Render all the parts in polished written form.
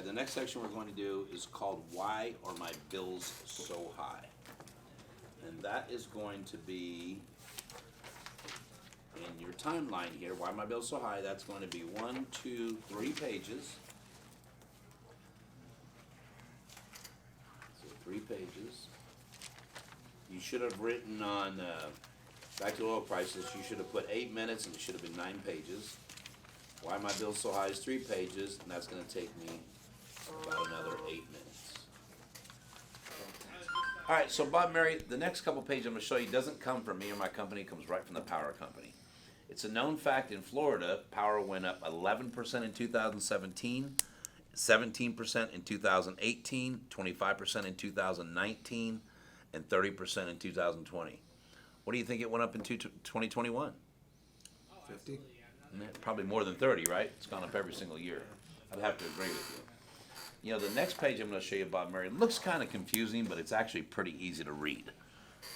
The next section we're going to do is called Why Are My Bills So High? And that is going to be in your timeline here. Why are my bills so high? That's going to be 1, 2, 3 pages. So 3 pages. You should have written on back to oil prices. You should have put 8 minutes, and it should have been 9 pages. Why are my bills so high is 3 pages, and that's going to take me about another 8 minutes. All right, so Bob Mary, the next couple pages I'm going to show you doesn't come from me or my company. It comes right from the power company. It's a known fact in Florida, power went up 11% in 2017, 17% in 2018, 25% in 2019, and 30% in 2020. What do you think it went up in 2021? 50? Probably more than 30, right? It's gone up every single year. I'd have to agree with you. You know, the next page I'm going to show you, Bob Mary, looks kind of confusing, but it's actually pretty easy to read.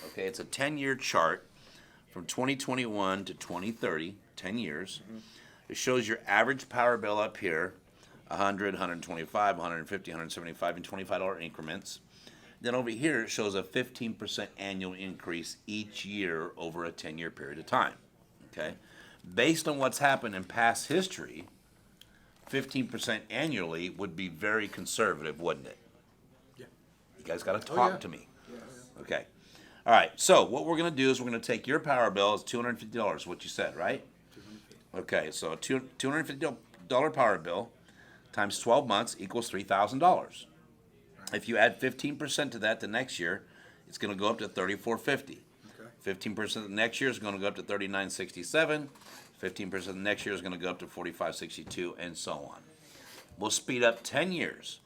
Okay, it's a 10-year chart from 2021 to 2030, 10 years. It shows your average power bill up here, 100, 125, 150, 175, and $25 increments. Then over here, it shows a 15% annual increase each year over a 10-year period of time. Okay, based on what's happened in past history, 15% annually would be very conservative, wouldn't it? Yeah. You guys got to Oh, talk yeah. to me. Yeah. Okay. All right. So what we're going to do is we're going to take your power bill. It's $250, what you said, right? Okay. So a $250 power bill times 12 months equals $3,000. If you add 15% to that the next year, it's going to go up to $3,450. Okay. 15% the next year is going to go up to $3,967. 15% the next year is going to go up to $4,562, and so on. We'll speed up 10 years.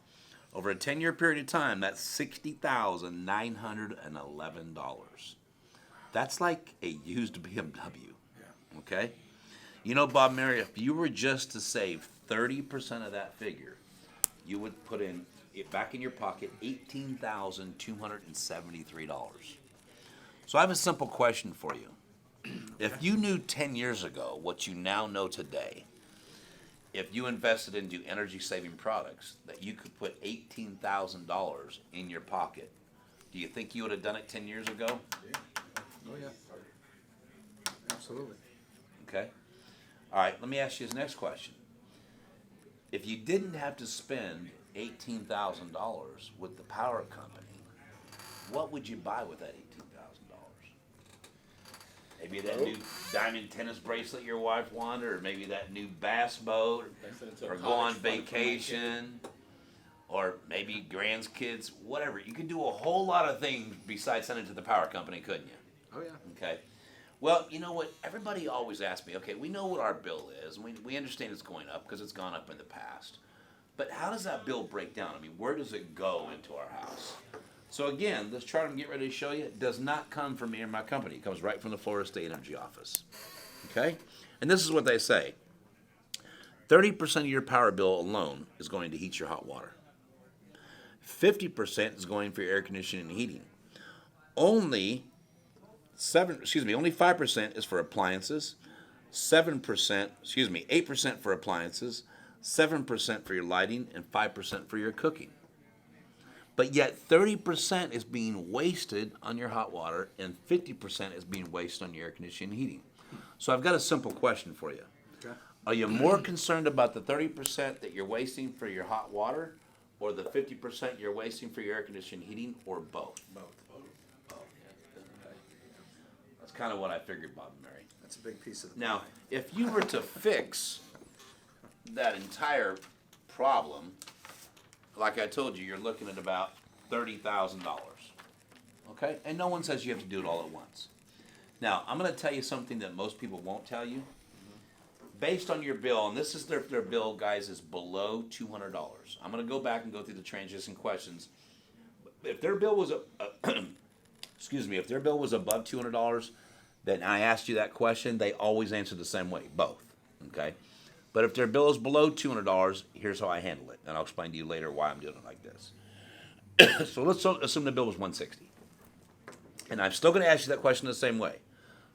Over a 10-year period of time, that's $60,911. That's like a used BMW. Yeah. Okay? You know, Bob Mary, if you were just to save 30% of that figure, you would put in it back in your pocket $18,273. So I have a simple question for you. If you knew 10 years ago what you now know today, if you invested into energy-saving products, that you could put $18,000 in your pocket, do you think you would have done it 10 years ago? Yeah. Oh, yeah. Absolutely. Okay. All right, let me ask you this next question. If you didn't have to spend $18,000 with the power company, what would you buy with that $18,000? Maybe that new diamond tennis bracelet your wife wanted, or maybe that new bass boat, or go on vacation, or maybe grandkids, whatever. You could do a whole lot of things besides send it to the power company, couldn't you? Oh, yeah. Okay. Well, you know what? Everybody always asks me, okay, we know what our bill is, and we understand it's going up because it's gone up in the past. But how does that bill break down? I mean, where does it go into our house? So again, this chart I'm getting ready to show you does not come from me or my company. It comes right from the Florida State Energy Office. Okay? And this is what they say. 30% of your power bill alone is going to heat your hot water. 50% is going for your air conditioning and heating. Only 5% is for appliances. 8% for appliances, 7% for your lighting, and 5% for your cooking. But yet 30% is being wasted on your hot water, and 50% is being wasted on your air conditioning and heating. So I've got a simple question for you. Okay. Are you more concerned about the 30% that you're wasting for your hot water, or the 50% you're wasting for your air conditioning and heating, or both? Both. That's kind of what I figured, Bob and Mary. That's a big piece of the Now, pie. if you were to fix that entire problem, like I told you, you're looking at about $30,000. Okay? And no one says you have to do it all at once. Now, I'm going to tell you something that most people won't tell you. Based on your bill, and this is their bill, guys, is below $200. I'm going to go back and go through the transition questions. If their bill was if their bill was above $200, then I asked you that question, they always answer the same way, both. Okay? But if their bill is below $200, here's how I handle it, and I'll explain to you later why I'm doing it like this. So let's assume the bill was $160, and I'm still going to ask you that question the same way.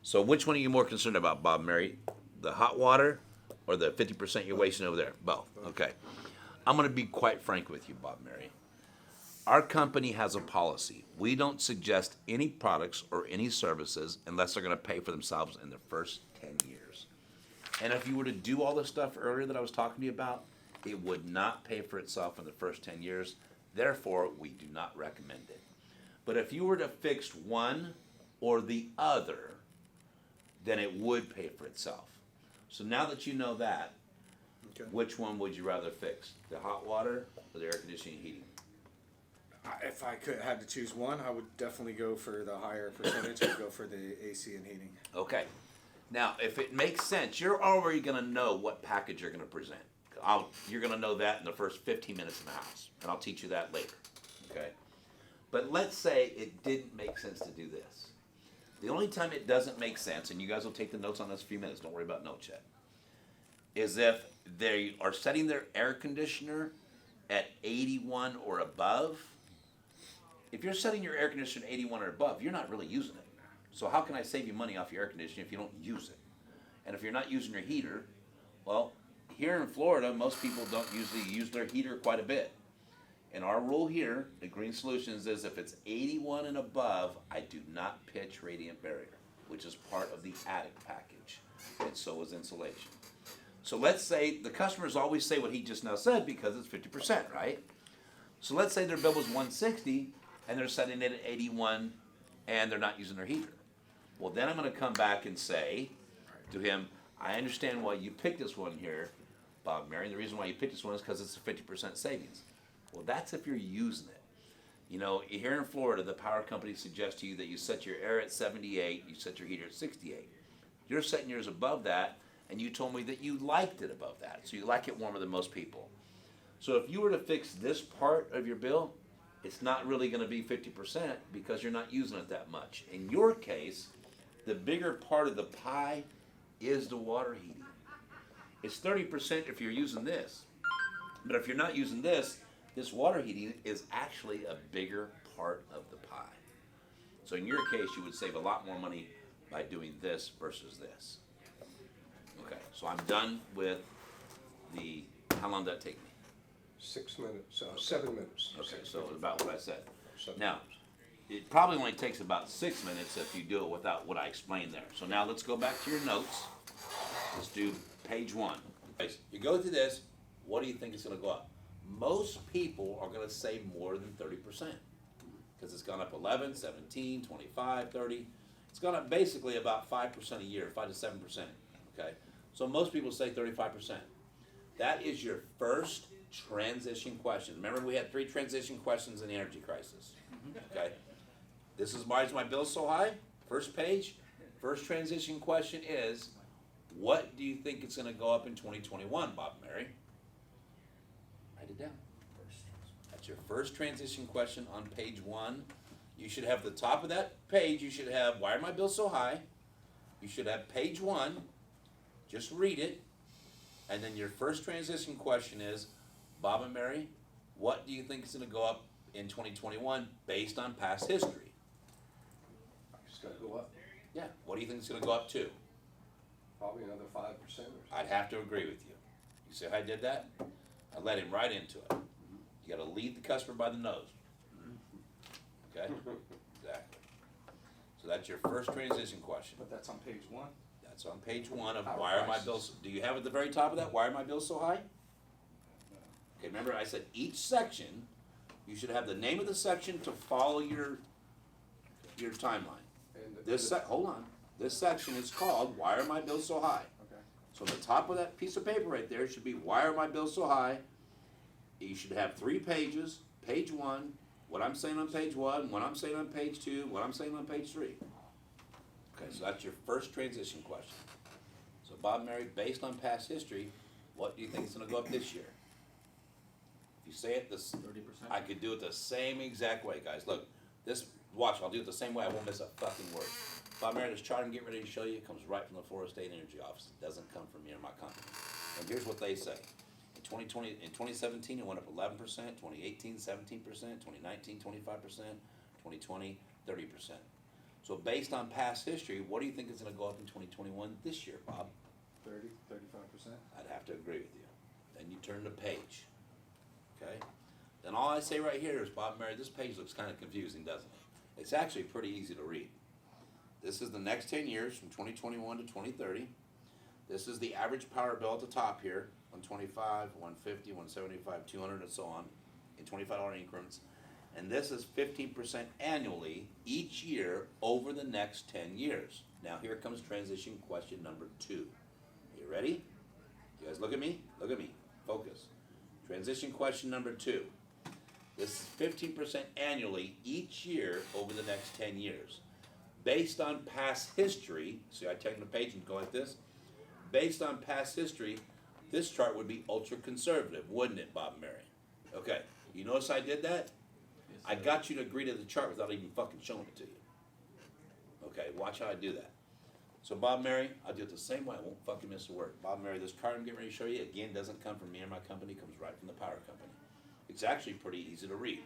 So which one are you more concerned about, Bob and Mary? The hot water or the 50% you're wasting over there? Both. Okay. I'm going to be quite frank with you, Bob Mary. Our company has a policy. We don't suggest any products or any services unless they're going to pay for themselves in the first 10 years. And if you were to do all the stuff earlier that I was talking to you about, it would not pay for itself in the first 10 years. Therefore, we do not recommend it. But if you were to fix one or the other, then it would pay for itself. So now that you know that, Okay. which one would you rather fix? The hot water or the air conditioning and heating? If I had to choose one, I would definitely go for the higher percentage. I'd go for the AC and heating. Okay. Now, if it makes sense, you're already going to know what package you're going to present. You're going to know that in the first 15 minutes in the house, and I'll teach you that later. Okay? But let's say it didn't make sense to do this. The only time it doesn't make sense, and you guys will take the notes on this in a few minutes, don't worry about notes yet, is if they are setting their air conditioner at 81 or above. If you're setting your air conditioner at 81 or above, you're not really using it. So how can I save you money off your air conditioner if you don't use it? And if you're not using your heater, well, here in Florida, most people don't usually use their heater quite a bit. And our rule here at Green Solutions is if it's 81 and above, I do not pitch radiant barrier, which is part of the attic package. And so is insulation. So let's say the customers always say what he just now said because it's 50%, right? So let's say their bill was 160 and they're setting it at 81 and they're not using their heater. Well, then I'm going to come back and say to him, I understand why you picked this one here, Bob Mary. And the reason why you picked this one is because it's a 50% savings. Well, that's if you're using it. You know, here in Florida, the power company suggests to you that you set your air at 78, you set your heater at 68. You're setting yours above that, and you told me that you liked it above that. So you like it warmer than most people. So if you were to fix this part of your bill, it's not really going to be 50% because you're not using it that much. In your case, the bigger part of the pie is the water heating. It's 30% if you're using this. But if you're not using this, this water heating is actually a bigger part of the pie. So in your case, you would save a lot more money by doing this versus this. Okay, so I'm done with the, how long did that take me? 6 minutes, 7 minutes. Okay, so about what I said. 7 Now, it probably only takes about 6 minutes if you do it without what I explained there. So now let's go back to your notes. Let's do page 1. You go through this, what do you think is going to go up? Most people are going to save more than 30% because it's gone up 11, 17, 25, 30. It's gone up basically about 5% a year, 5 to 7%. Okay, so most people say 35%. That is your first transition question. Remember, we had 3 transition questions in the energy crisis. Okay, this is why is my bill so high? First page, first transition question is, what do you think it's going to go up in 2021, Bob Mary? Write it down. That's your first transition question on page 1. You should have the top of that page, you should have, why are my bills so high? You should have page 1, just read it, and then your first transition question is, Bob and Mary, what do you think is going to go up in 2021 based on past history? It's gonna go up, Yeah, what do you think it's going to go up to? probably another 5% or something. I'd have to agree with you. You see how I did that? I led him right into it. You got to lead the customer by the nose. Okay? Exactly. So that's your first transition question. But that's on page 1. That's on page 1 of Power why are my prices. bills, do you have at the very top of that, why are my bills so high? Okay, remember I said each section, you should have the name of the section to follow your timeline. And Hold on, this section is called, why are my bills so high? Okay. So the top of that piece of paper right there should be, why are my bills so high? You should have 3 pages, page 1, what I'm saying on page 1, what I'm saying on page 2, what I'm saying on page 3. Okay, so that's your first transition question. So Bob Mary, based on past history, what do you think is gonna go up this year? If you say it this, 30%. I could do it the same exact way, guys. Look, this, watch, I'll do it the same way, I won't miss a fucking word. Bob Mary, this chart I'm getting ready to show you, it comes right from the Florida State Energy Office. It doesn't come from me or my company. And here's what they say. In 2017, it went up 11%, 2018, 17%, 2019, 25%, 2020, 30%. So based on past history, what do you think is gonna go up in 2021 this year, Bob? 30, 35%. I'd have to agree with you. Then you turn the page. Okay? Then all I say right here is, Bob and Mary, this page looks kind of confusing, doesn't it? It's actually pretty easy to read. This is the next 10 years from 2021 to 2030. This is the average power bill at the top here, 125, 150, 175, 200, and so on, in $25 increments. And this is 15% annually each year over the next 10 years. Now here comes transition question number 2. Are you ready? You guys look at me? Look at me. Focus. Transition question number 2. This is 15% annually each year over the next 10 years. Based on past history, see I take the page and go like this. Based on past history, this chart would be ultra conservative, wouldn't it, Bob and Mary? Okay, you notice I did that? I got you to agree to the chart without even fucking showing it to you. Okay, watch how I do that. So Bob and Mary, I'll do it the same way, I won't fucking miss a word. Bob and Mary, this card I'm getting ready to show you, again, doesn't come from me or my company, it comes right from the power company. It's actually pretty easy to read.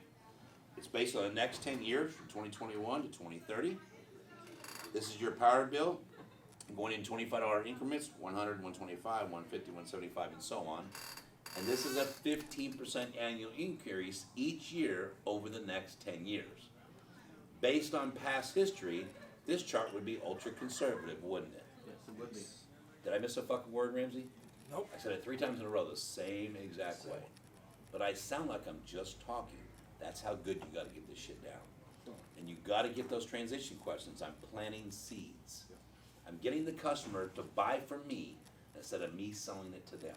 It's based on the next 10 years from 2021 to 2030. This is your power bill, going in $25 increments, 100, 125, 150, 175, and so on. And this is a 15% annual increase each year over the next 10 years. Based on past history, this chart would be ultra conservative, wouldn't it? Yes, it would be. Did I miss a fucking word, Ramsey? Nope. I said it 3 times in a row the same exact way. But I sound like I'm just talking. That's how good you gotta get this shit down. And you gotta get those transition questions. I'm planting seeds. I'm getting the customer to buy from me instead of me selling it to them.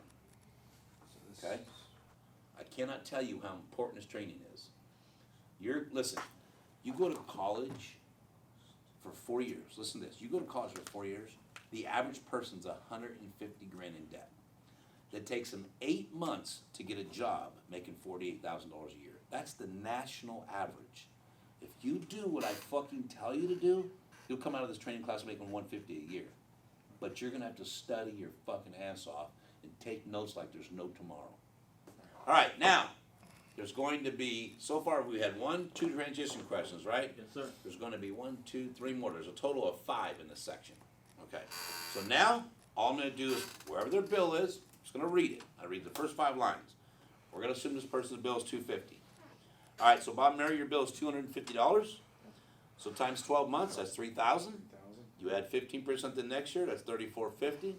Okay? I cannot tell you how important this training is. Listen, you go to college for 4 years. Listen to this. You go to college for 4 years, the average person's 150 grand in debt. It takes them 8 months to get a job making $48,000 a year. That's the national average. If you do what I fucking tell you to do, you'll come out of this training class making $150 a year. But you're gonna have to study your fucking ass off and take notes like there's no tomorrow. All right, now, there's going to be, so far we had 1, 2 transition questions, right? Yes, sir. There's gonna be 1, 2, 3 more. There's a total of 5 in this section. Okay, so now, all I'm gonna do is, wherever their bill is, I'm just gonna read it. I read the first 5 lines. We're gonna assume this person's bill is $250. All right, so Bob and Mary, your bill is $250. So times 12 months, that's $3,000. You add 15% the next year, that's $34.50.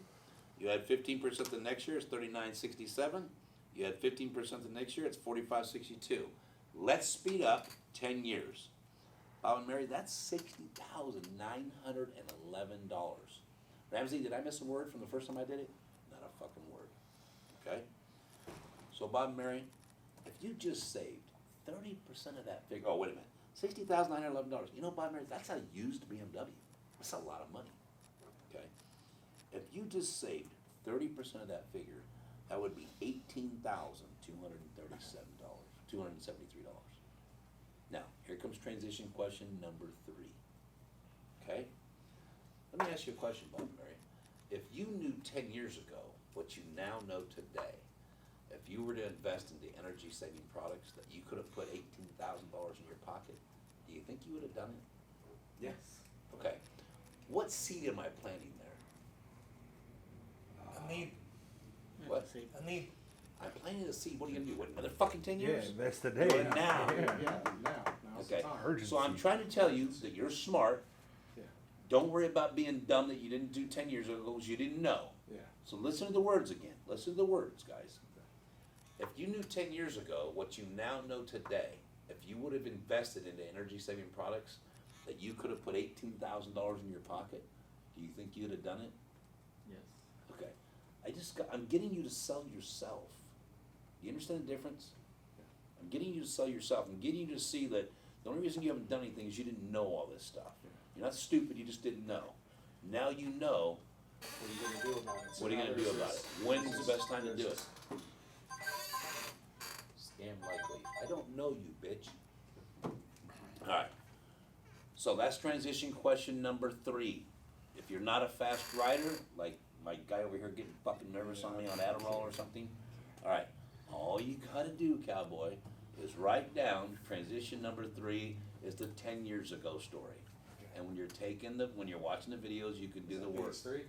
You add 15% the next year, it's $39.67. You add 15% the next year, it's $45.62. Let's speed up 10 years. Bob and Mary, that's $60,911. Ramsey, did I miss a word from the first time I did it? Not a fucking word. Okay? So Bob and Mary, if you just saved 30% of that figure, oh wait a minute, $60,911. You know, Bob and Mary, that's a used BMW. That's a lot of money. Okay? If you just saved 30% of that figure, that would be $18,237, $273. Now, here comes transition question number 3. Okay? Let me ask you a question, Bob and Mary. If you knew 10 years ago what you now know today, if you were to invest into energy saving products that you could have put $18,000 in your pocket, do you think you would have done it? Yes. Okay. What seed am I planting there? I need, What? I need, I'm planting a seed. What are you gonna do? Wait another fucking 10 Yeah, years? that's Do today. it now. Now. Now's the Okay. time. Urgency. So I'm trying to tell you that you're smart. Yeah. Don't worry about being dumb that you didn't do 10 years ago because you didn't know. Yeah. So listen to the words again. Listen to the words, guys. If you knew 10 years ago what you now know today, if you would have invested into energy saving products that you could have put $18,000 in your pocket, do you think you'd have done it? Yes. Okay. I'm getting you to sell yourself. You understand the difference? I'm getting you to sell yourself. I'm getting you to see that the only reason you haven't done anything is you didn't know all this stuff. You're not stupid, you just didn't know. Now you know. What are you gonna do about it? So What are you now gonna do there's about this- it? When's the there's best time to this- do it? Scam likely. I don't know you, bitch. Alright. So that's transition question number 3. If you're not a fast rider, like my guy over here getting fucking nervous on me on Adderall or something, alright, all you gotta do, cowboy, is write down transition number 3 is the 10 years ago story. And when you're watching the videos, you can do the Page work. 3?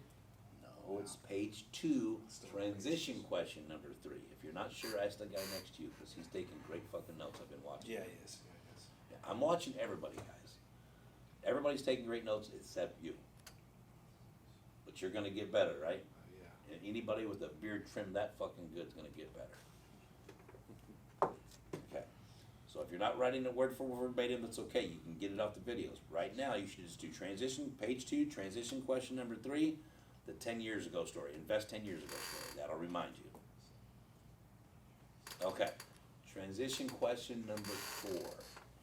No. No, it's page 2, transition question number 3. If you're not sure, ask the guy next to you, because he's taking great fucking notes. I've been watching. Yeah, he is. Yeah, I'm watching everybody, guys. Everybody's taking great notes except you. But you're gonna get better, right? Yeah. And anybody with a beard trimmed that fucking good's gonna get better. Okay. So if you're not writing it word for word verbatim, that's okay. You can get it off the videos. Right now, you should just do transition, page 2, transition question number 3, the 10 years ago story. Invest 10 years ago story. That'll remind you. Okay. Transition question number 4.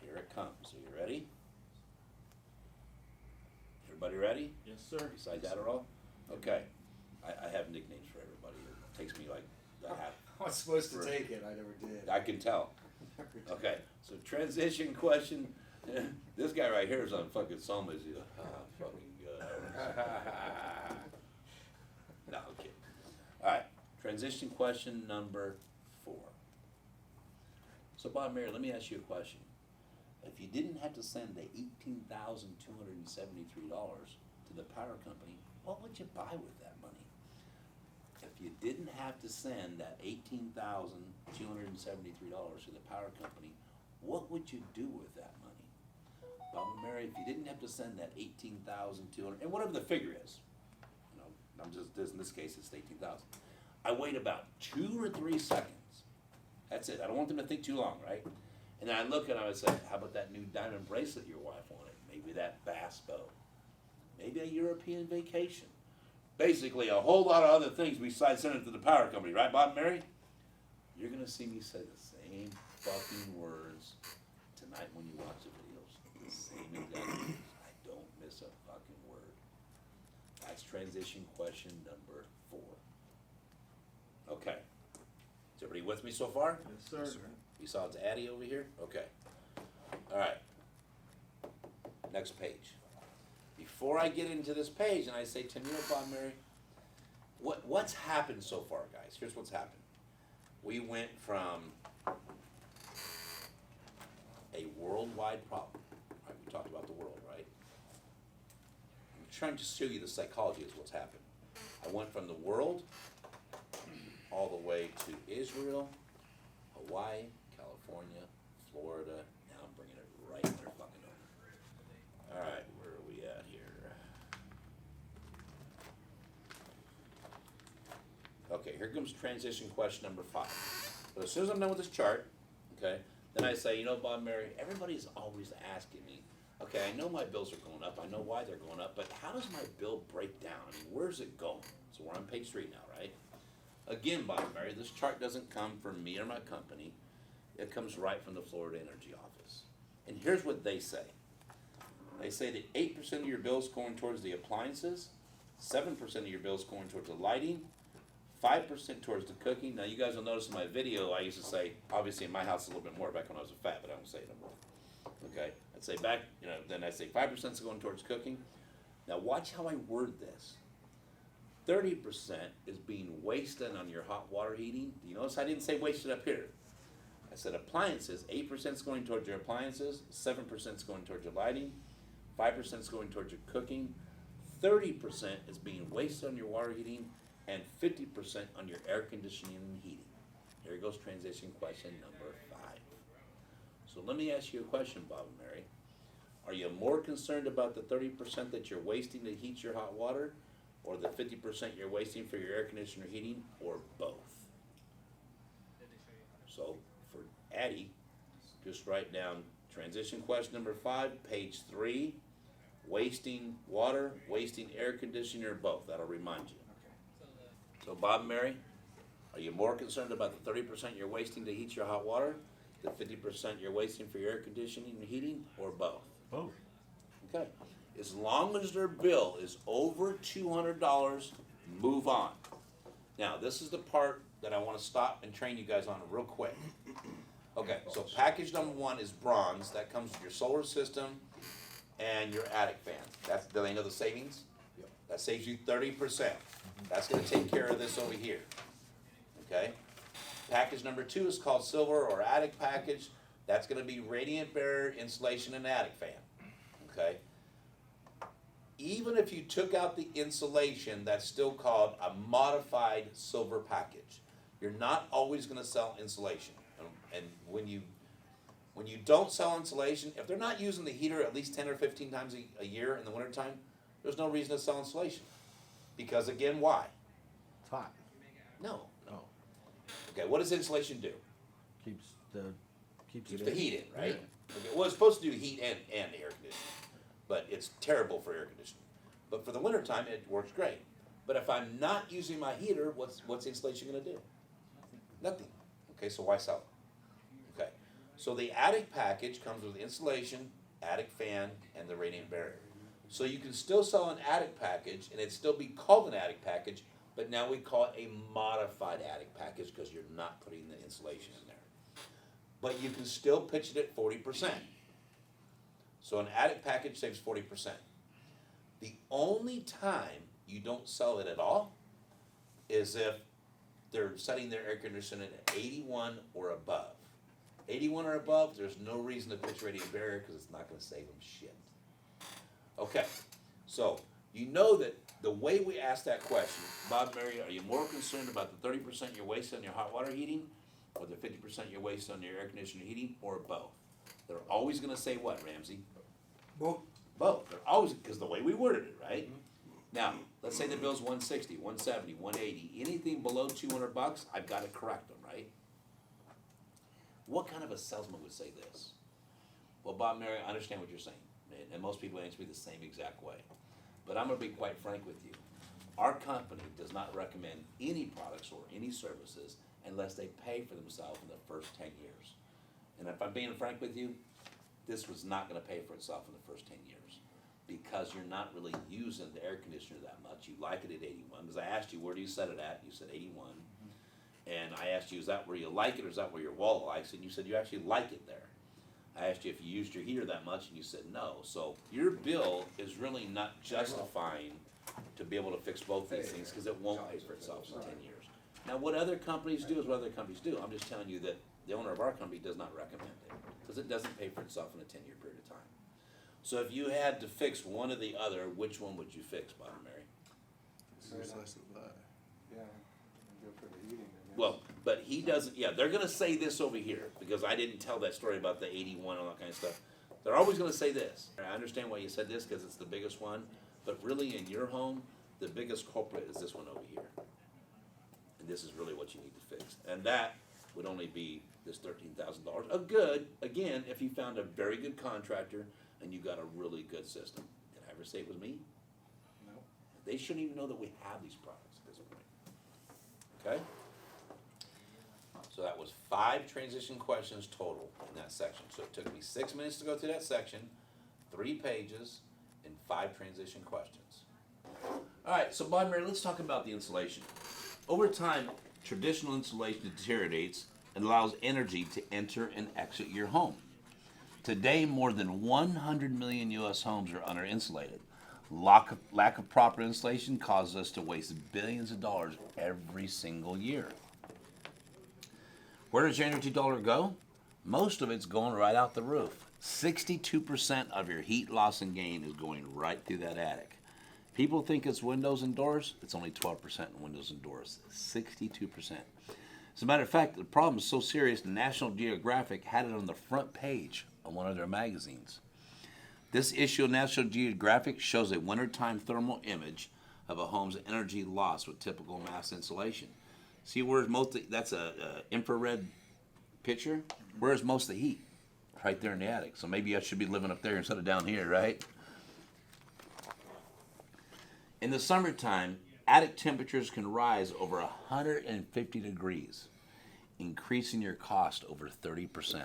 Here it comes. Are you ready? Everybody ready? Yes, sir. Besides Adderall? Okay. I have nicknames for everybody. It takes me like a half. I was supposed to Right. take it, I never did. I can tell. Okay, so transition question. This guy right here is on fucking Soma. He's like, fucking good. No, I'm kidding. All right, transition question number 4. So Bob Mary, let me ask you a question. If you didn't have to send the $18,273 to the power company, what would you buy with that money? If you didn't have to send that $18,273 to the power company, what would you do with that money? Bob and Mary, if you didn't have to send that 18,200, and whatever the figure is, you know, I'm just, in this case, it's 18,000. I wait about 2 or 3 seconds. That's it. I don't want them to think too long, right? And then I look and I would say, how about that new diamond bracelet your wife wanted? Maybe that bass boat. Maybe a European vacation. Basically, a whole lot of other things besides sending it to the power company, right, Bob and Mary? You're gonna see me say the same fucking words tonight when you watch the videos. The same exact words. I don't miss a fucking word. That's transition question number 4. Okay. Is everybody with me so far? Yes, sir. You saw it's Addie over here? Okay. All right. Next page. Before I get into this page and I say, Tim, you know, Bob Mary, what's happened so far, guys? Here's what's happened. We went from a worldwide problem, right? We talked about the world, right? I'm trying to show you the psychology of what's happened. I went from the world all the way to Israel, Hawaii, California, Florida. Now I'm bringing it right there fucking over. All right, where are we at here? Okay, here comes transition question number 5. But as soon as I'm done with this chart, okay, then I say, you know, Bob Mary, everybody's always asking me, okay, I know my bills are going up, I know why they're going up, but how does my bill break down? I mean, where's it going? So we're on page 3 now, right? Again, Bob Mary, this chart doesn't come from me or my company. It comes right from the Florida Energy Office. And here's what they say. They say that 8% of your bills going towards the appliances, 7% of your bills going towards the lighting, 5% towards the cooking. Now you guys will notice in my video, I used to say, obviously in my house a little bit more back when I was a fat, but I don't say it anymore. Okay, I'd say back, you know, then I'd say 5% is going towards cooking. Now watch how I word this. 30% is being wasted on your hot water heating. Do you notice I didn't say wasted up here? I said appliances, 8% is going towards your appliances, 7% is going towards your lighting, 5% is going towards your cooking, 30% is being wasted on your water heating, and 50% on your air conditioning and heating. Here goes transition question number 5. So let me ask you a question, Bob and Mary. Are you more concerned about the 30% that you're wasting to heat your hot water, or the 50% you're wasting for your air conditioner heating, or both? So for Addie, just write down transition question number 5, page 3, wasting water, wasting air conditioner, or both. That'll remind you. So Bob and Mary, are you more concerned about the 30% you're wasting to heat your hot water, the 50% you're wasting for your air conditioning and heating, or both? Both. Okay. As long as their bill is over $200, move on. Now, this is the part that I want to stop and train you guys on real quick. Okay, so package number 1 is bronze. That comes with your solar system and your attic fan. That's the end of the savings. Yep. That saves you 30%. That's going to take care of this over here. Okay? Package number 2 is called silver or attic package. That's going to be radiant barrier, insulation, and attic fan. Okay? even if you took out the insulation, that's still called a modified silver package. You're not always gonna sell insulation. And when you don't sell insulation, if they're not using the heater at least 10 or 15 times a year in the wintertime, there's no reason to sell insulation. Because again, why? It's hot. No. Oh, Okay, what does insulation do? keeps Keeps it the in. heat in, right? Okay, well, it's supposed to do heat and air conditioning, but it's terrible for air conditioning. But for the wintertime, it works great. But if I'm not using my heater, what's insulation gonna do? Nothing. Okay, so why sell it? Okay, so the attic package comes with insulation, attic fan, and the radiant barrier. So you can still sell an attic package, and it'd still be called an attic package, but now we call it a modified attic package because you're not putting the insulation in there. But you can still pitch it at 40%. So an attic package saves 40%. The only time you don't sell it at all is if they're setting their air conditioning at 81 or above. 81 or above, there's no reason to pitch radiant barrier because it's not gonna save them shit. Okay, so you know that the way we ask that question, Bob, Mary, are you more concerned about the 30% you're wasting on your hot water heating, or the 50% you're wasting on your air conditioner heating, or both? They're always gonna say what, Ramsey? Well, Both. They're always, because the way we worded it, right? Now, let's say the bill's 160, 170, 180, anything below $200, I've gotta correct them, right? What kind of a salesman would say this? Well, Bob, Mary, I understand what you're saying, and most people answer me the same exact way. But I'm gonna be quite frank with you. Our company does not recommend any products or any services unless they pay for themselves in the first 10 years. And if I'm being frank with you, this was not gonna pay for itself in the first 10 years. Because you're not really using the air conditioner that much. You like it at 81, because I asked you, where do you set it at? You said 81. And I asked you, is that where you like it, or is that where your wall likes it? And you said you actually like it there. I asked you if you used your heater that much, and you said no. So your bill is really not justifying to be able to fix both these things, because it won't pay for itself in 10 years. Now, what other companies do is what other companies do. I'm just telling you that the owner of our company does not recommend it, because it doesn't pay for itself in a 10-year period of time. So if you had to fix one or the other, which one would you fix, Bob and Mary? Yeah, go for the heating, I guess. Well, but he doesn't, yeah, they're gonna say this over here, because I didn't tell that story about the 81 and all that kind of stuff. They're always gonna say this. I understand why you said this, because it's the biggest one, but really in your home, the biggest culprit is this one over here. And this is really what you need to fix. And that would only be this $13,000. A good, again, if you found a very good contractor and you got a really good system. Did I ever say it was me? No. They shouldn't even know that we have these products at this point. Okay? So that was 5 transition questions total in that section. So it took me 6 minutes to go through that section, 3 pages, and 5 transition questions. All right, so Bob and Mary, let's talk about the insulation. Over time, traditional insulation deteriorates and allows energy to enter and exit your home. Today, more than 100 million U.S. homes are under-insulated. Lack of proper insulation causes us to waste billions of dollars every single year. Where does your energy dollar go? Most of it's going right out the roof. 62% of your heat loss and gain is going right through that attic. People think it's windows and doors. It's only 12% in windows and doors. 62%. As a matter of fact, the problem is so serious, National Geographic had it on the front page of one of their magazines. This issue of National Geographic shows a wintertime thermal image of a home's energy loss with typical mass insulation. See where's most of, that's a infrared picture. Where's most of the heat? Right there in the attic. So maybe I should be living up there instead of down here, right? In the summertime, attic temperatures can rise over 150 degrees, increasing your cost over 30%.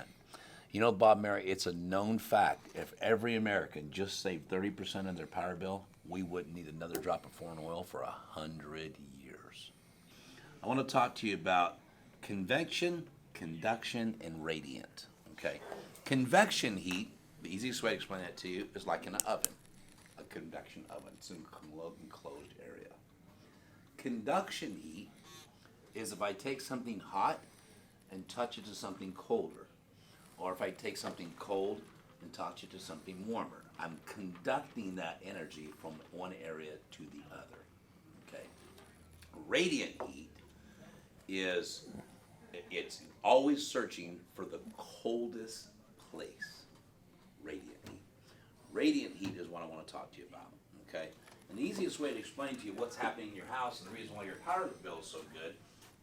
You know, Bob, Mary, it's a known fact. If every American just saved 30% of their power bill, we wouldn't need another drop of foreign oil for 100 years. I want to talk to you about convection, conduction, and radiant. Okay, convection heat, the easiest way to explain that to you is like in an oven, a convection oven. It's an enclosed area. Conduction heat is if I take something hot and touch it to something colder, or if I take something cold and touch it to something warmer. I'm conducting that energy from one area to the other. Okay? Radiant heat is, it's always searching for the coldest place. Radiant heat. Radiant heat is what I want to talk to you about. Okay? And the easiest way to explain to you what's happening in your house and the reason why your power bill is so good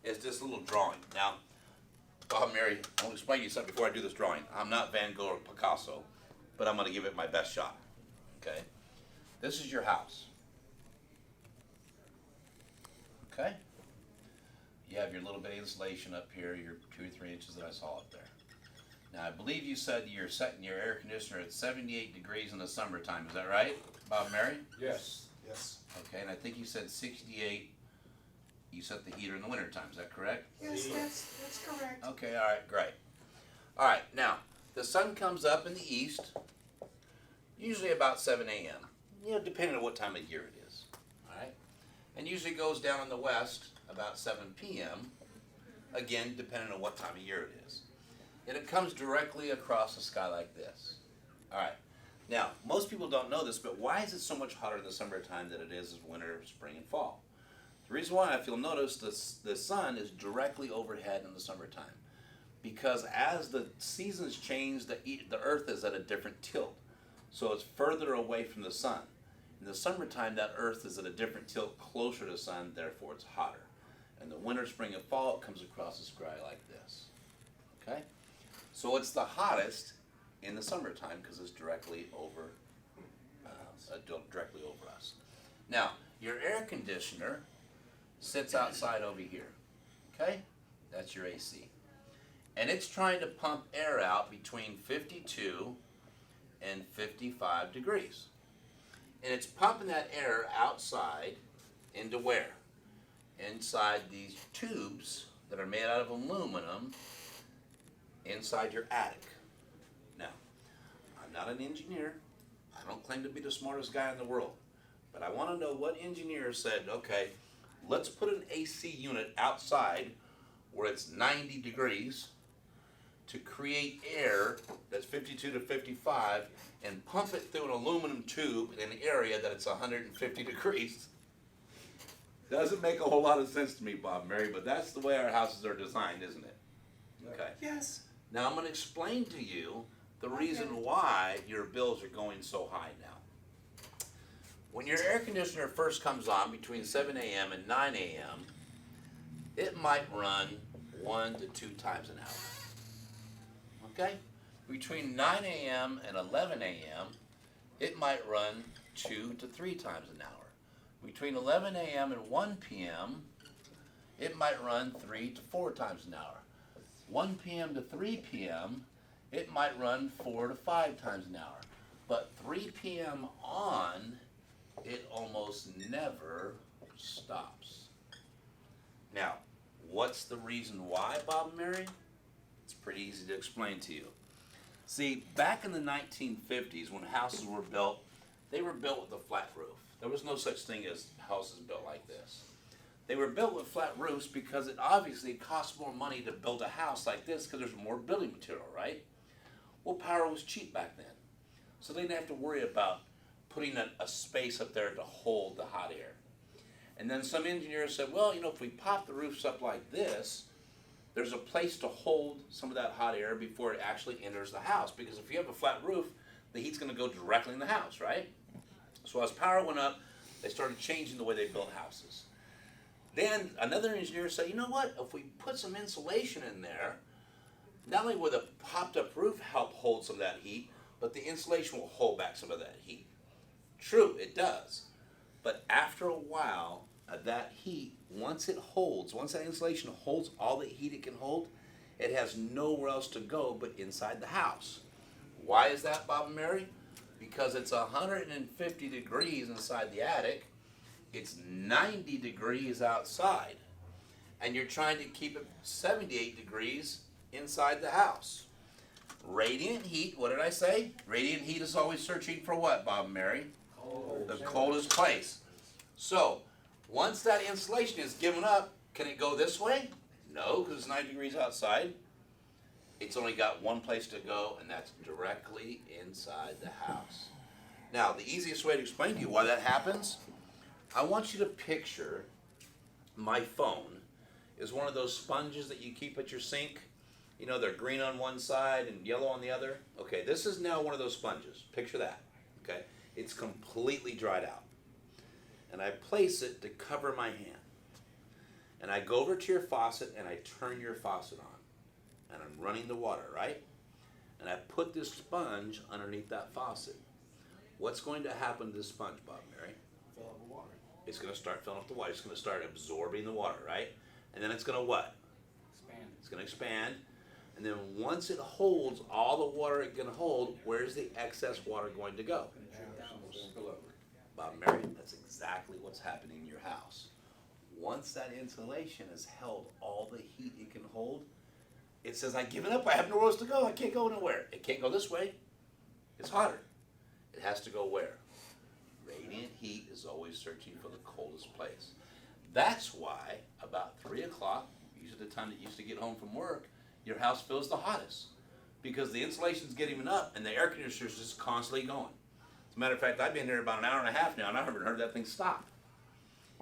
is this little drawing. Now, Bob, Mary, I want to explain to you something before I do this drawing. I'm not Van Gogh or Picasso, but I'm going to give it my best shot. Okay? This is your house. Okay? You have your little bit of insulation up here, your 2 or 3 inches that I saw up there. Now, I believe you said you're setting your air conditioner at 78 degrees in the summertime. Is that right, Bob, Mary? Yes, yes. Okay, and I think you said 68. You set the heater in the wintertime. Is that correct? Yes, that's correct. Okay, all right, great. All right, now, the sun comes up in the east, usually about 7 a.m., depending on what time of year it is, all right? And usually goes down in the west about 7 p.m., again, depending on what time of year it is. And it comes directly across the sky like this. All right, now, most people don't know this, but why is it so much hotter in the summertime than it is in winter, spring, and fall? The reason why, if you'll notice, the sun is directly overhead in the summertime. Because as the seasons change, the earth is at a different tilt. So it's further away from the sun. In the summertime, that earth is at a different tilt, closer to the sun, therefore it's hotter. In the winter, spring, and fall, it comes across the sky like this. Okay? So it's the hottest in the summertime because it's directly over us. Now, your air conditioner sits outside over here. Okay? That's your AC. And it's trying to pump air out between 52 and 55 degrees. And it's pumping that air outside into where? Inside these tubes that are made out of aluminum inside your attic. Now, I'm not an engineer. I don't claim to be the smartest guy in the world. But I want to know what engineer said, okay, let's put an AC unit outside where it's 90 degrees to create air that's 52 to 55 and pump it through an aluminum tube in an area that it's 150 degrees. Doesn't make a whole lot of sense to me, Bob and Mary, but that's the way our houses are designed, isn't it? Okay. Yes. Now I'm going to explain to you the reason why your bills are going so high now. When your air conditioner first comes on between 7 a.m. and 9 a.m., it might run 1 to 2 times an hour. Okay? Between 9 a.m. and 11 a.m., it might run 2 to 3 times an hour. Between 11 a.m. and 1 p.m., it might run 3 to 4 times an hour. 1 p.m. to 3 p.m., it might run 4 to 5 times an hour. But 3 p.m. on, it almost never stops. Now, what's the reason why, Bob and Mary? It's pretty easy to explain to you. See, back in the 1950s, when houses were built, they were built with a flat roof. There was no such thing as houses built like this. They were built with flat roofs because it obviously costs more money to build a house like this because there's more building material, right? Well, power was cheap back then. So they didn't have to worry about putting a space up there to hold the hot air. And then some engineers said, well, if we pop the roofs up like this, there's a place to hold some of that hot air before it actually enters the house. Because if you have a flat roof, the heat's going to go directly in the house, right? So as power went up, they started changing the way they built houses. Then another engineer said, you know what, if we put some insulation in there, not only will the popped up roof help hold some of that heat, but the insulation will hold back some of that heat. True, it does. But after a while, that heat, once that insulation holds all the heat it can hold, it has nowhere else to go but inside the house. Why is that, Bob and Mary? Because it's 150 degrees inside the attic, it's 90 degrees outside, and you're trying to keep it 78 degrees inside the house. Radiant heat, what did I say? Radiant heat is always searching for what, Bob and Mary? The coldest place. So, once that insulation is given up, can it go this way? No, because it's 90 degrees outside. It's only got one place to go, and that's directly inside the house. Now, the easiest way to explain to you why that happens, I want you to picture my phone is one of those sponges that you keep at your sink. You know, they're green on one side and yellow on the other. Okay, this is now one of those sponges. Picture that. Okay, it's completely dried out. And I place it to cover my hand. And I go over to your faucet and I turn your faucet on. And I'm running the water, right? And I put this sponge underneath that faucet. What's going to happen to this sponge, Bob and Mary? Fill up with water. It's going to start filling up the water. It's going to start absorbing the water, right? And then it's going to what? Expand. It's going to expand. And then once it holds all the water it can hold, where's the excess water going to go? Spill over. Bob and Mary, that's exactly what's happening in your house. Once that insulation has held all the heat it can hold, it says, I give it up. I have nowhere else to go. I can't go nowhere. It can't go this way. It's hotter. It has to go where? Radiant heat is always searching for the coldest place. That's why about 3 o'clock, usually the time that you used to get home from work, your house feels the hottest. Because the insulation's getting up and the air conditioner's just constantly going. As a matter of fact, I've been here about an hour and a half now and I haven't heard that thing stop.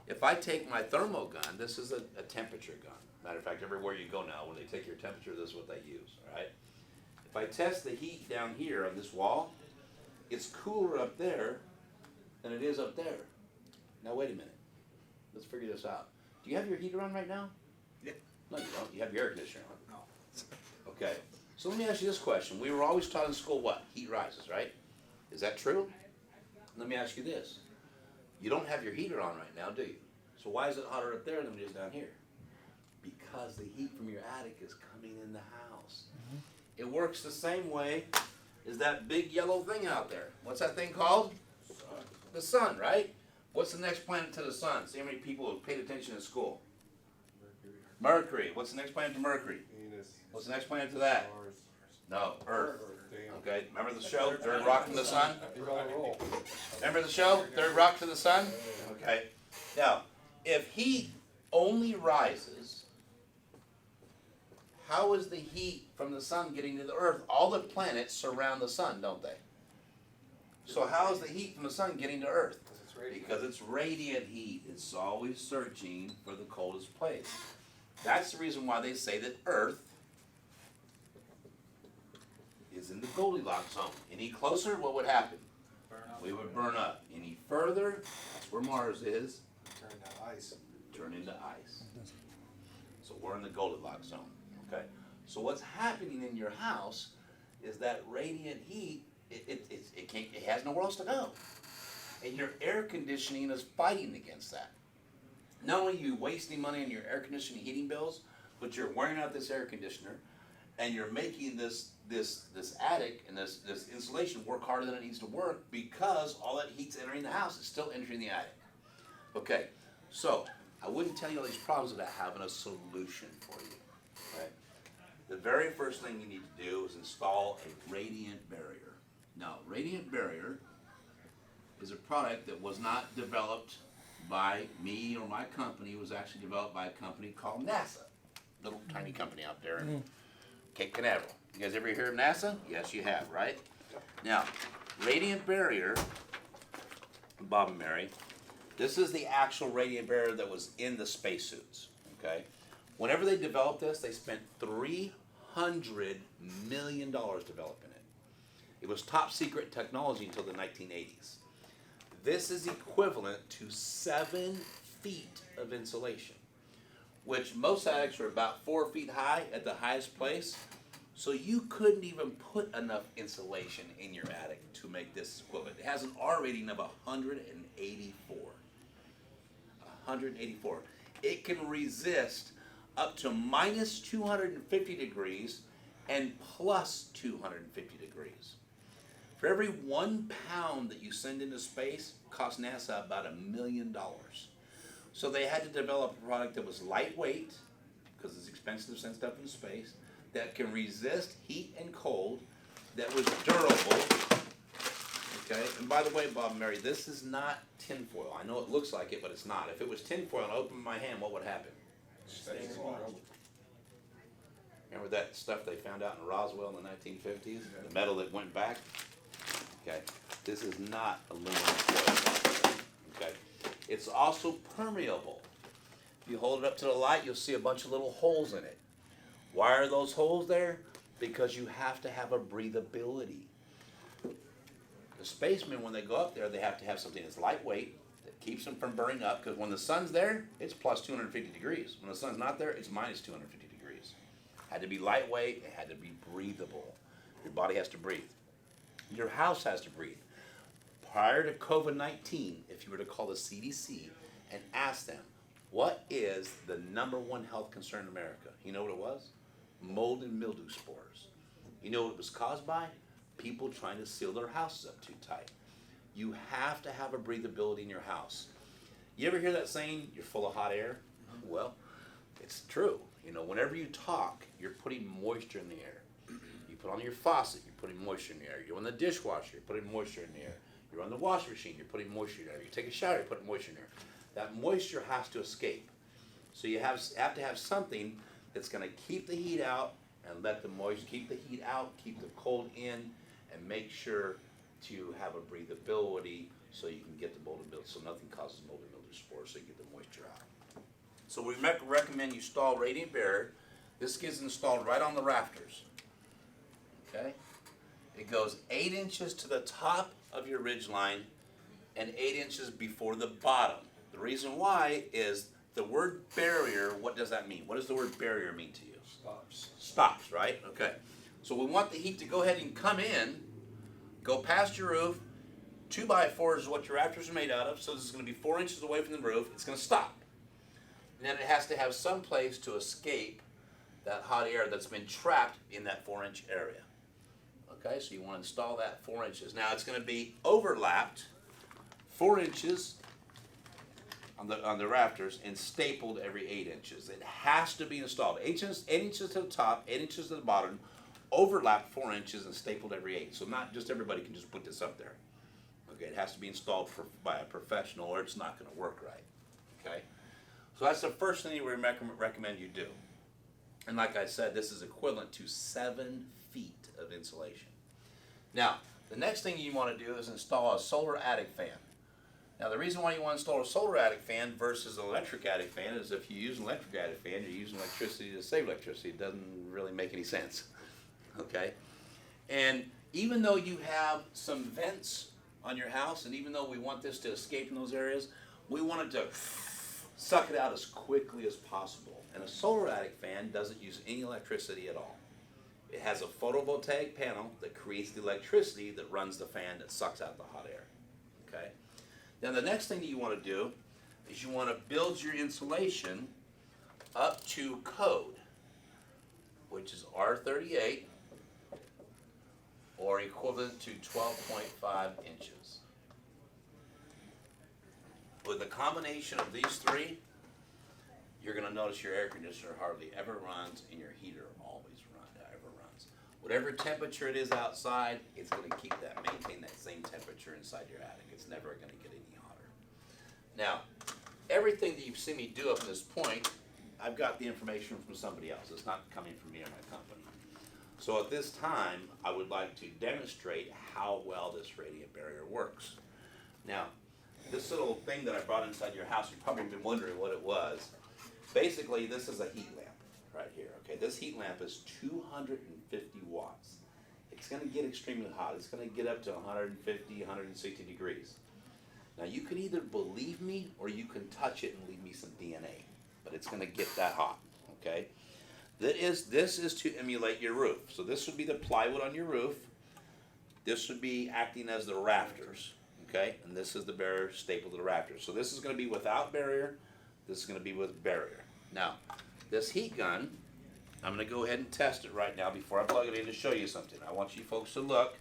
If I take my thermo gun, this is a temperature gun. Matter of fact, everywhere you go now, when they take your temperature, this is what they use, all right? If I test the heat down here on this wall, it's cooler up there than it is up there. Now wait a minute. Let's figure this out. Do you have your heater on right now? Yeah. No, you don't. You have your air conditioner on. No. Okay. So let me ask you this question. We were always taught in school what? Heat rises, right? Is that true? Let me ask you this. You don't have your heater on right now, do you? So why is it hotter up there than it is down here? Because the heat from your attic is coming in the house. It works the same way as that big yellow thing out there. What's that thing called? The sun, right? What's the next planet to the sun? See how many people have paid attention in school? Mercury. What's the next planet to Mercury? Venus. What's the next planet to that? Mars. No, Earth. Damn. Okay, remember the show, Third Rock from the Sun? You're on a roll. Remember the show, Third Rock to the Sun? Okay. Now, if heat only rises, how is the heat from the sun getting to the earth? All the planets surround the sun, don't they? So how is the heat from the sun getting to earth? It's radiant. Because it's radiant heat. It's always searching for the coldest place. That's the reason why they say that Earth is in the Goldilocks zone. Any closer, what would happen? Burn up. We would burn up. Any further, that's where Mars is, Turn that ice. turn into ice. So we're in the Goldilocks zone, okay? So what's happening in your house is that radiant heat, it has nowhere else to go. And your air conditioning is fighting against that. Not only are you wasting money on your air conditioning heating bills, but you're wearing out this air conditioner, and you're making this attic and this insulation work harder than it needs to work because all that heat's entering the house is still entering the attic. Okay, so I wouldn't tell you all these problems without having a solution for you. Okay? The very first thing you need to do is install a radiant barrier. Now, radiant barrier is a product that was not developed by me or my company. It was actually developed by a company called NASA. Little tiny company out there in Cape Canaveral. You guys ever hear of NASA? Yes, you have, right? Now, radiant barrier, Bob and Mary, this is the actual radiant barrier that was in the spacesuits, okay? Whenever they developed this, they spent $300 million developing it. It was top secret technology until the 1980s. This is equivalent to 7 feet of insulation, which most attics are about 4 feet high at the highest place. So you couldn't even put enough insulation in your attic to make this equivalent. It has an R rating of 184. 184. It can resist up to minus 250 degrees and plus 250 degrees. For every 1 pound that you send into space, costs NASA about $1 million. So they had to develop a product that was lightweight, because it's expensive to send stuff into space, that can resist heat and cold, that was durable. Okay, and by the way, Bob and Mary, this is not tinfoil. I know it looks like it, but it's not. If it was tinfoil and I opened my hand, what would happen? Remember that stuff they found out in Roswell in the 1950s? The metal that went back? Okay, this is not aluminum foil. Okay, it's also permeable. If you hold it up to the light, you'll see a bunch of little holes in it. Why are those holes there? Because you have to have a breathability. The spacemen, when they go up there, they have to have something that's lightweight, that keeps them from burning up, because when the sun's there, it's plus 250 degrees. When the sun's not there, it's minus 250 degrees. Had to be lightweight, it had to be breathable. Your body has to breathe. Your house has to breathe. Prior to COVID-19, if you were to call the CDC and ask them, what is the #1 health concern in America? You know what it was? Mold and mildew spores. You know what it was caused by? People trying to seal their houses up too tight. You have to have a breathability in your house. You ever hear that saying, you're full of hot air? Well, it's true. You know, whenever you talk, you're putting moisture in the air. You put on your faucet, you're putting moisture in the air. You're on the dishwasher, you're putting moisture in the air. You're on the washing machine, you're putting moisture in the air. You take a shower, you're putting moisture in the air. That moisture has to escape. So you have to have something that's going to keep the heat out and let the moisture, keep the heat out, keep the cold in, and make sure to have a breathability so you can get the mold and mildew, so nothing causes mold and mildew spores, so you get the moisture out. So we recommend you install radiant barrier. This gets installed right on the rafters. Okay? It goes 8 inches to the top of your ridge line and 8 inches before the bottom. The reason why is the word barrier, what does that mean? What does the word barrier mean to you? Stops. Stops, right? Okay. So we want the heat to go ahead and come in, go past your roof. 2x4 is what your rafters are made out of, so this is going to be 4 inches away from the roof. It's going to stop. And then it has to have some place to escape that hot air that's been trapped in that 4-inch area. Okay, so you want to install that 4 inches. Now it's going to be overlapped 4 inches on the rafters and stapled every 8 inches. It has to be installed 8 inches to the top, 8 inches to the bottom, overlapped 4 inches and stapled every 8. So not just everybody can just put this up there. Okay, it has to be installed by a professional or it's not going to work right. Okay, so that's the first thing we recommend you do. And like I said, this is equivalent to 7 feet of insulation. Now, the next thing you want to do is install a solar attic fan. Now, the reason why you want to install a solar attic fan versus an electric attic fan is if you use an electric attic fan, you're using electricity to save electricity. It doesn't really make any sense. Okay? And even though you have some vents on your house, and even though we want this to escape in those areas, we want it to suck it out as quickly as possible. And a solar attic fan doesn't use any electricity at all. It has a photovoltaic panel that creates the electricity that runs the fan that sucks out the hot air. Okay? Now the next thing that you want to do is you want to build your insulation up to code, which is R38 or equivalent to 12.5 inches. With a combination of these three, you're going to notice your air conditioner hardly ever runs and your heater always runs. Whatever temperature it is outside, it's going to maintain that same temperature inside your attic. It's never going to get any hotter. Now, everything that you've seen me do up to this point, I've got the information from somebody else. It's not coming from me or my company. So at this time, I would like to demonstrate how well this radiant barrier works. Now, this little thing that I brought inside your house, you've probably been wondering what it was. Basically, this is a heat lamp right here. Okay, this heat lamp is 250 watts. It's going to get extremely hot. It's going to get up to 150, 160 degrees. Now, you can either believe me or you can touch it and leave me some DNA, but it's going to get that hot. Okay, this is to emulate your roof. So this would be the plywood on your roof. This would be acting as the rafters. Okay, and this is the barrier stapled to the rafters. So this is going to be without barrier. This is going to be with barrier. Now, this heat gun, I'm going to go ahead and test it right now before I plug it in to show you something. I want you folks to look.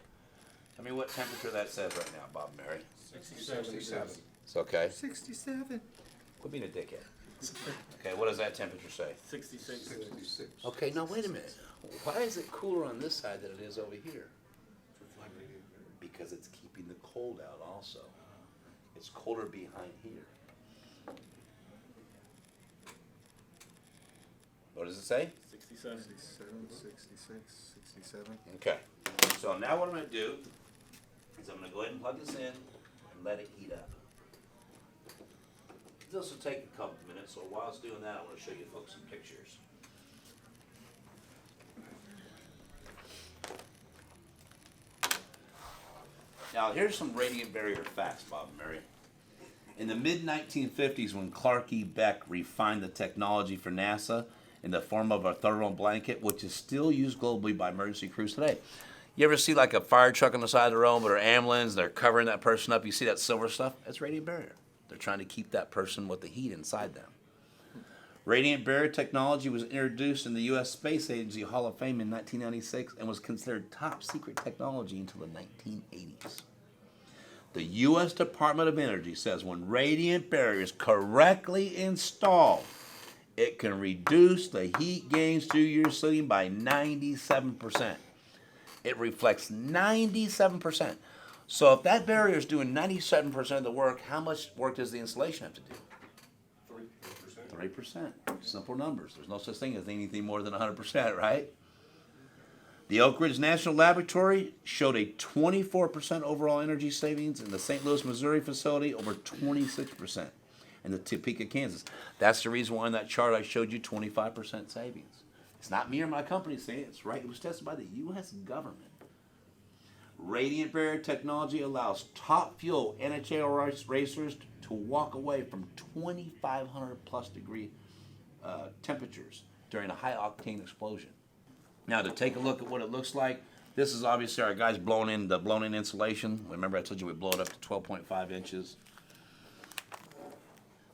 Tell me what temperature that says right now, Bob and Mary. 67. It's okay. 67. Quit being a dickhead. Okay, what does that temperature say? 66. Okay, now wait a minute. Why is it cooler on this side than it is over here? Because it's keeping the cold out also. It's colder behind here. What does it say? 67. 67, 66, 67. Okay. So now what I'm going to do is I'm going to go ahead and plug this in and let it heat up. This will take a couple minutes, so while it's doing that, I want to show you folks some pictures. Now, here's some radiant barrier facts, Bob and Mary. In the mid-1950s, when Clark E. Beck refined the technology for NASA in the form of a thermal blanket, which is still used globally by emergency crews today. You ever see like a fire truck on the side of the road or ambulance, they're covering that person up, you see that silver stuff? That's radiant barrier. They're trying to keep that person with the heat inside them. Radiant barrier technology was introduced in the U.S. Space Agency Hall of Fame in 1996 and was considered top secret technology until the 1980s. The U.S. Department of Energy says when radiant barrier is correctly installed, it can reduce the heat gains through your ceiling by 97%. It reflects 97%. So if that barrier is doing 97% of the work, how much work does the insulation have to do? 3%. Simple numbers. There's no such thing as anything more than 100%, right? The Oak Ridge National Laboratory showed a 24% overall energy savings in the St. Louis, Missouri facility, over 26% in the Topeka, Kansas. That's the reason why in that chart I showed you 25% savings. It's not me or my company saying it. It's right. It was tested by the U.S. government. Radiant barrier technology allows top fuel NHL racers to walk away from 2,500 plus degree temperatures during a high octane explosion. Now to take a look at what it looks like, this is obviously our guys blown in insulation. Remember I told you we blow it up to 12.5 inches.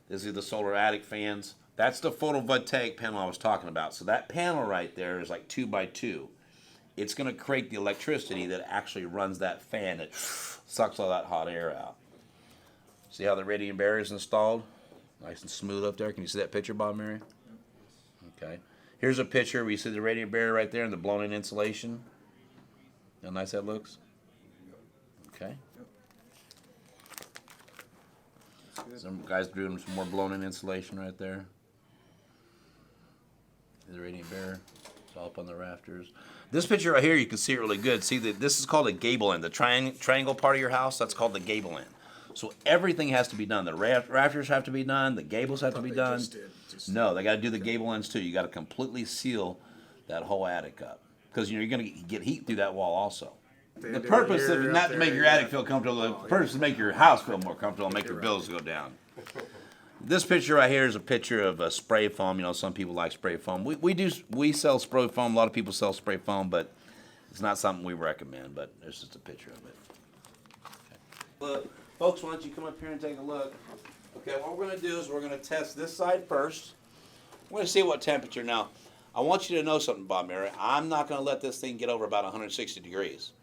These are the solar attic fans. That's the photovoltaic panel I was talking about. So that panel right there is like 2 by 2. It's going to create the electricity that actually runs that fan that sucks all that hot air out. See how the radiant barrier is installed? Nice and smooth up there. Can you see that picture, Bob Mary? Okay. Here's a picture where you see the radiant barrier right there and the blown-in insulation. How nice that looks? Okay. Some guys doing some more blown-in insulation right there. The radiant barrier. It's all up on the rafters. This picture right here, you can see it really good. See, this is called a gable end. The triangle part of your house, that's called the gable end. So everything has to be done. The rafters have to be done. The gables have to be done. No, they got to do the gable ends too. You got to completely seal that whole attic up because you're going to get heat through that wall also. The purpose of it not to make your attic feel comfortable. The purpose is to make your house feel more comfortable and make your bills go down. This picture right here is a picture of a spray foam. You know, some people like spray foam. We sell spray foam. A lot of people sell spray foam, but it's not something we recommend. But there's just a picture of it. Okay. Look, folks, why don't you come up here and take a look? Okay, what we're going to do is we're going to test this side first. We're going to see what temperature. Now, I want you to know something, Bob Mary. I'm not going to let this thing get over about 160 degrees.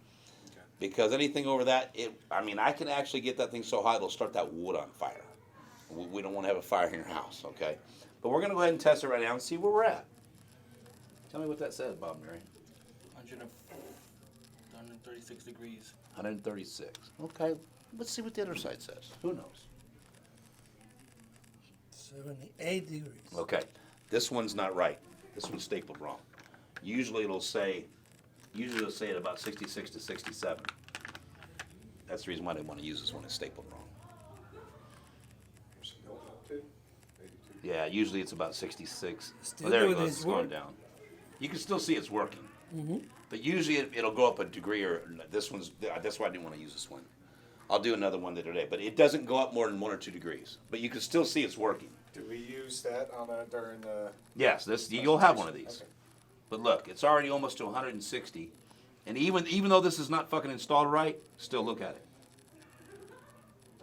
Okay. Because anything over that, I can actually get that thing so hot it'll start that wood on fire. We don't want to have a fire in your house, okay? But we're going to go ahead and test it right now and see where we're at. Tell me what that says, Bob Mary. 136 degrees. 136. Okay, let's see what the other side says. Who knows? 78 degrees. Okay, this one's not right. This one's stapled wrong. Usually it'll say at about 66 to 67. That's the reason why they want to use this one. It's stapled wrong. Yeah, usually it's about 66. Still Oh, there it doing goes. its It's going work. down. You can still see it's working. Mm-hmm. But usually it'll go up a degree or this one's, that's why I didn't want to use this one. I'll do another one later today. But it doesn't go up more than 1 or 2 degrees. But you can still see it's working. Do we use that during the? Yes, you'll have one of these. Okay. But look, it's already almost to 160. And even though this is not fucking installed right, still look at it.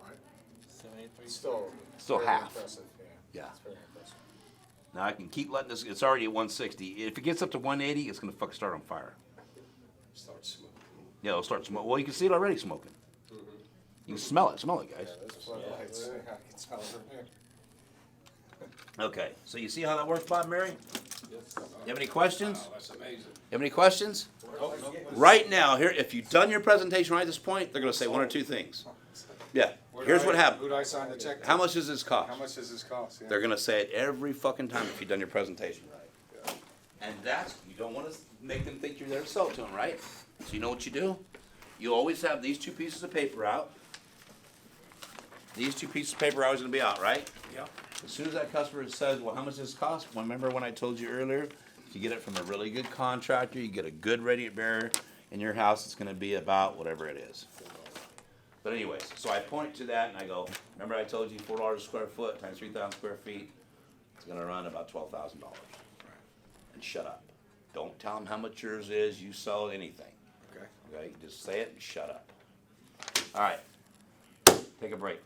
Right. 73. Still very half. Impressive. Yeah. It's very impressive. Now I can keep letting this, it's already at 160. If it gets up to 180, it's gonna fucking start on fire. Start smoking. Yeah, it'll start smoking. Well, you can see it already smoking. You can smell it, Yeah, guys. those floodlights. I can smell it from here. Okay, so you see how that works, Bob Mary? You have any questions? Wow, that's amazing. You have any questions? Right now, here, if you've done your presentation right at this point, they're gonna say 1 or 2 things. Yeah, here's what Who happened. do I sign the check to? How much does this How cost? much does this cost? Yeah. They're gonna say it every fucking time if you've done your presentation right. And that's, you don't wanna make them think you're there to sell it to them, right? So you know what you do? You always have these two pieces of paper out. These two pieces of paper are always gonna be out, right? Yeah. As soon as that customer says, well, how much does this cost? Well, remember when I told you earlier, if you get it from a really good contractor, you get a good radiant barrier in your house, it's gonna be about whatever it is. But anyways, so I point to that and I go, remember I told you $4 a square foot times 3,000 square feet, it's gonna run about $12,000. And shut up. Don't tell them how much yours is, you sell anything. Okay. Okay, just say it and shut up. All right, take a break.